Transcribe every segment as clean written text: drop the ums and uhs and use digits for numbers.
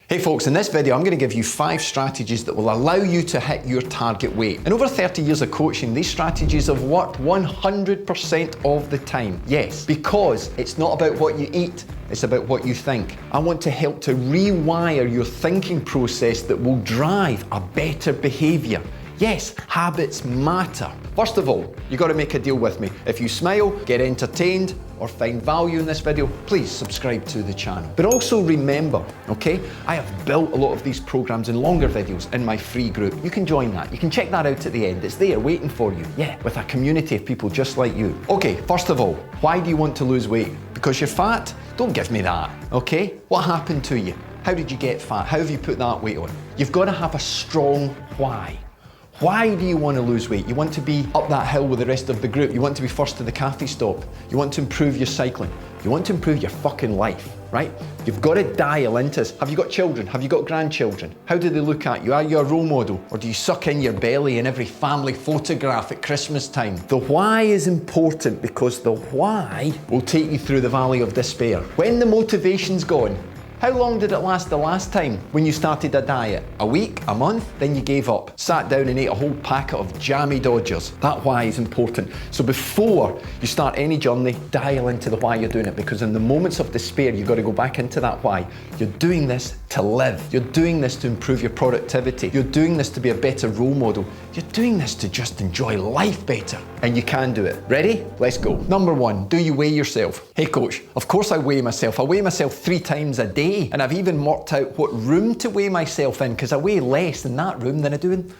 Hey folks, in this video I'm going to give you 5 strategies that will allow you to hit your target weight. In over 30 years of coaching, these strategies have worked 100% of the time. Yes, because it's not about what you eat, it's about what you think. I want to help to rewire your thinking process that will drive a better behavior. Yes, habits matter. First of all, you got to make a deal with me. If you smile, get entertained, or find value in this video, please subscribe to the channel. But also remember, okay, I have built a lot of these programs in longer videos in my free group. You can join that. You can check that out at the end. It's there waiting for you. Yeah, with a community of people just like you. Okay, first of all, why do you want to lose weight? Because you're fat? Don't give me that, okay? What happened to you? How did you get fat? How have you put that weight on? You've got to have a strong why. Why do you want to lose weight? You want to be up that hill with the rest of the group. You want to be first to the cafe stop. You want to improve your cycling. You want to improve your fucking life, right? You've got to dial into this. Have you got children? Have you got grandchildren? How do they look at you? Are you a role model? Or do you suck in your belly in every family photograph at Christmas time? The why is important because the why will take you through the valley of despair. When the motivation's gone, how long did it last the last time when you started a diet? A week? A month? Then you gave up. Sat down and ate a whole packet of jammy Dodgers. That why is important. So before you start any journey, dial into the why you're doing it, because in the moments of despair, you've got to go back into that why. You're doing this to live. You're doing this to improve your productivity. You're doing this to be a better role model. You're doing this to just enjoy life better. And you can do it. Ready? Let's go. Number 1, do you weigh yourself? Hey coach, of course I weigh myself. I weigh myself 3 times a day. And I've even worked out what room to weigh myself in, because I weigh less in that room than I do in...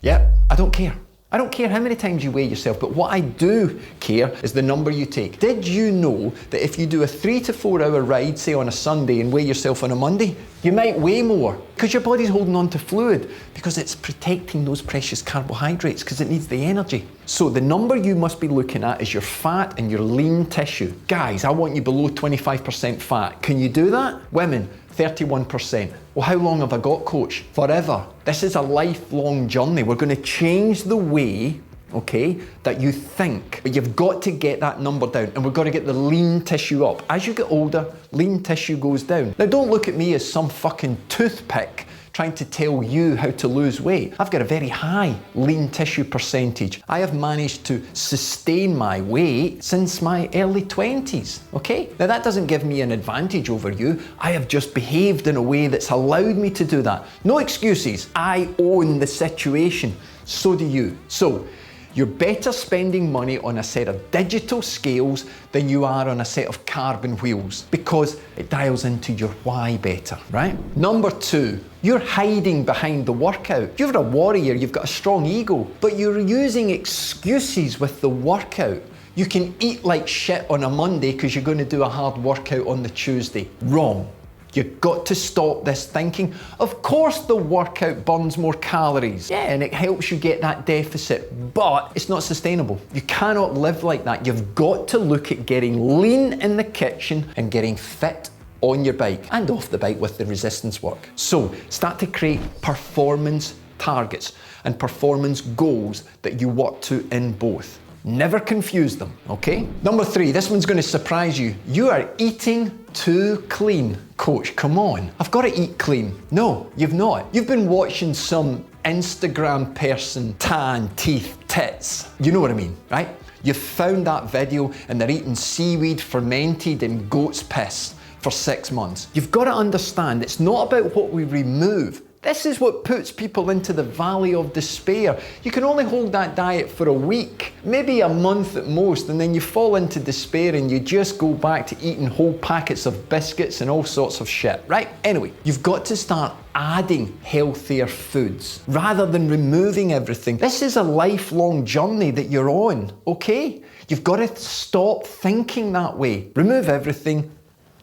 Yep, I don't care. I don't care how many times you weigh yourself, but what I do care is the number you take. Did you know that if you do a 3 to 4 hour ride, say on a Sunday, and weigh yourself on a Monday, you might weigh more because your body's holding on to fluid, because it's protecting those precious carbohydrates because it needs the energy. So the number you must be looking at is your fat and your lean tissue. Guys, I want you below 25% fat. Can you do that? Women, 31%. Well, how long have I got, coach? Forever. This is a lifelong journey. We're going to change the way, okay, that you think. But you've got to get that number down, and we've got to get the lean tissue up. As you get older, lean tissue goes down. Now, don't look at me as some fucking toothpick trying to tell you how to lose weight. I've got a very high lean tissue percentage. I have managed to sustain my weight since my early 20s, okay? Now that doesn't give me an advantage over you. I have just behaved in a way that's allowed me to do that. No excuses. I own the situation. So do you. So, you're better spending money on a set of digital scales than you are on a set of carbon wheels, because it dials into your why better, right? Number 2, you're hiding behind the workout. You're a warrior, you've got a strong ego, but you're using excuses with the workout. You can eat like shit on a Monday because you're going to do a hard workout on the Tuesday. Wrong. You've got to stop this thinking. Of course the workout burns more calories. Yeah, and it helps you get that deficit, but it's not sustainable. You cannot live like that. You've got to look at getting lean in the kitchen and getting fit on your bike and off the bike with the resistance work. So start to create performance targets and performance goals that you work to in both. Never confuse them, okay? Number 3, this one's going to surprise you. You are eating too clean. Coach, come on. I've got to eat clean. No, you've not. You've been watching some Instagram person tan, teeth, tits. You know what I mean, right? You've found that video and they're eating seaweed fermented in goat's piss for 6 months. You've got to understand it's not about what we remove. This is what puts people into the valley of despair. You can only hold that diet for a week, maybe a month at most, and then you fall into despair and you just go back to eating whole packets of biscuits and all sorts of shit, right? Anyway, you've got to start adding healthier foods rather than removing everything. This is a lifelong journey that you're on, okay? You've got to stop thinking that way. Remove everything.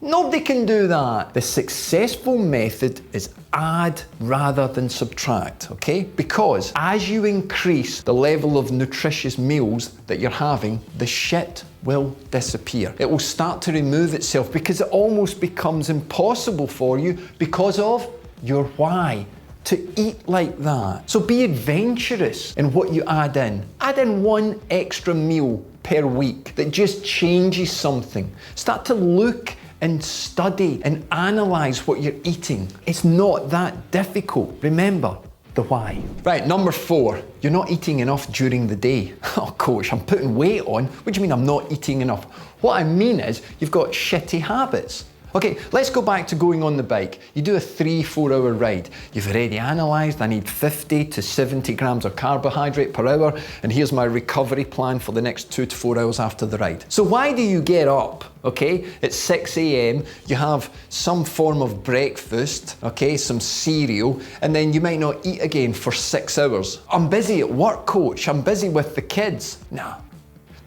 Nobody can do that. The successful method is add rather than subtract, okay? Because as you increase the level of nutritious meals that you're having, the shit will disappear. It will start to remove itself because it almost becomes impossible for you because of your why. To eat like that. So be adventurous in what you add in. Add in 1 extra meal per week that just changes something. Start to look and study and analyze what you're eating. It's not that difficult. Remember the why. Right, number 4, you're not eating enough during the day. Oh, coach, I'm putting weight on. What do you mean I'm not eating enough? What I mean is you've got shitty habits. Okay, let's go back to going on the bike. You do a 3-4 hour ride. You've already analysed, I need 50 to 70 grams of carbohydrate per hour, and here's my recovery plan for the next 2 to 4 hours after the ride. So why do you get up, okay, at 6 a.m, you have some form of breakfast, okay, some cereal, and then you might not eat again for 6 hours? I'm busy at work, coach, I'm busy with the kids. No.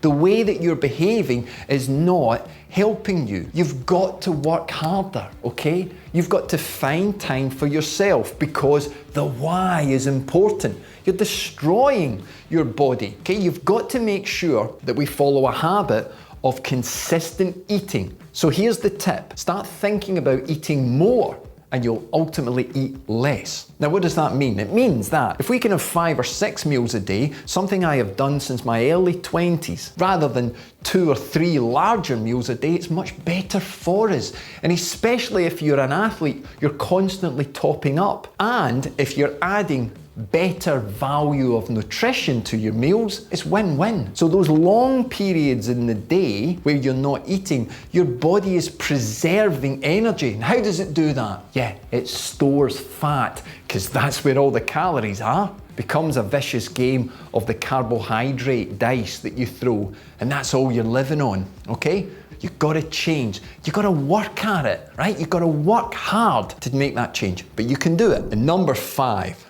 The way that you're behaving is not helping you. You've got to work harder, okay? You've got to find time for yourself because the why is important. You're destroying your body, okay? You've got to make sure that we follow a habit of consistent eating. So here's the tip. Start thinking about eating more and you'll ultimately eat less. Now, what does that mean? It means that if we can have 5 or 6 meals a day, something I have done since my early 20s, rather than 2 or 3 larger meals a day, it's much better for us. And especially if you're an athlete, you're constantly topping up. And if you're adding better value of nutrition to your meals, it's win-win. So those long periods in the day where you're not eating, your body is preserving energy. And how does it do that? Yeah, it stores fat, because that's where all the calories are. Becomes a vicious game of the carbohydrate dice that you throw, and that's all you're living on, okay? You've got to change. You've got to work at it, right? You've got to work hard to make that change, but you can do it. And number 5,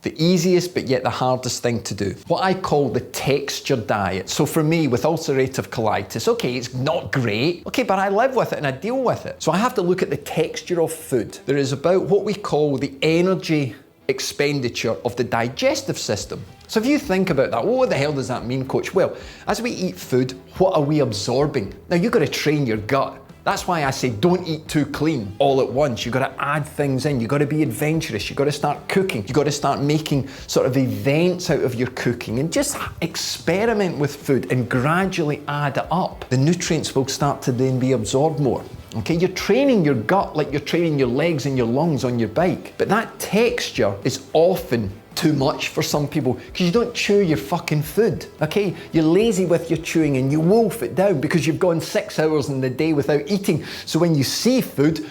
the easiest but yet the hardest thing to do, what I call the texture diet. So for me, with ulcerative colitis, okay, it's not great, okay, but I live with it and I deal with it. So I have to look at the texture of food. There is about what we call the energy expenditure of the digestive system. So if you think about that, what the hell does that mean, coach? Well, as we eat food, what are we absorbing? Now you've got to train your gut. That's why I say don't eat too clean all at once. You've got to add things in. You've got to be adventurous. You've got to start cooking. You've got to start making sort of events out of your cooking and just experiment with food and gradually add it up. The nutrients will start to then be absorbed more. Okay, you're training your gut like you're training your legs and your lungs on your bike. But that texture is often too much for some people because you don't chew your fucking food, okay? You're lazy with your chewing and you wolf it down because you've gone 6 hours in the day without eating. So when you see food,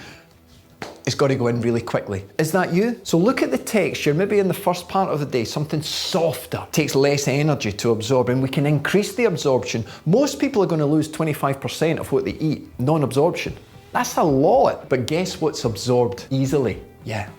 it's got to go in really quickly. Is that you? So look at the texture, maybe in the first part of the day, something softer. It takes less energy to absorb and we can increase the absorption. Most people are going to lose 25% of what they eat, non-absorption. That's a lot. But guess what's absorbed easily? Yeah,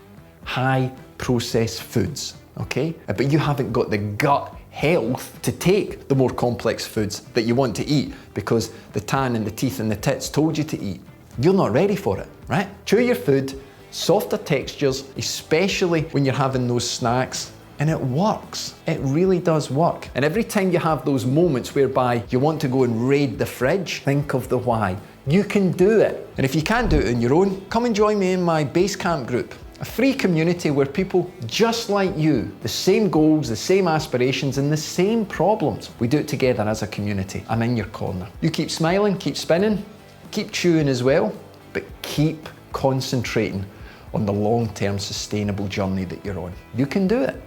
high processed foods. Okay? But you haven't got the gut health to take the more complex foods that you want to eat because the tan and the teeth and the tits told you to eat. You're not ready for it, right? Chew your food, softer textures, especially when you're having those snacks, and it works. It really does work. And every time you have those moments whereby you want to go and raid the fridge, think of the why. You can do it. And if you can't do it on your own, come and join me in my Basecamp group. A free community where people just like you, the same goals, the same aspirations, and the same problems. We do it together as a community. I'm in your corner. You keep smiling, keep spinning, keep chewing as well, but keep concentrating on the long-term sustainable journey that you're on. You can do it.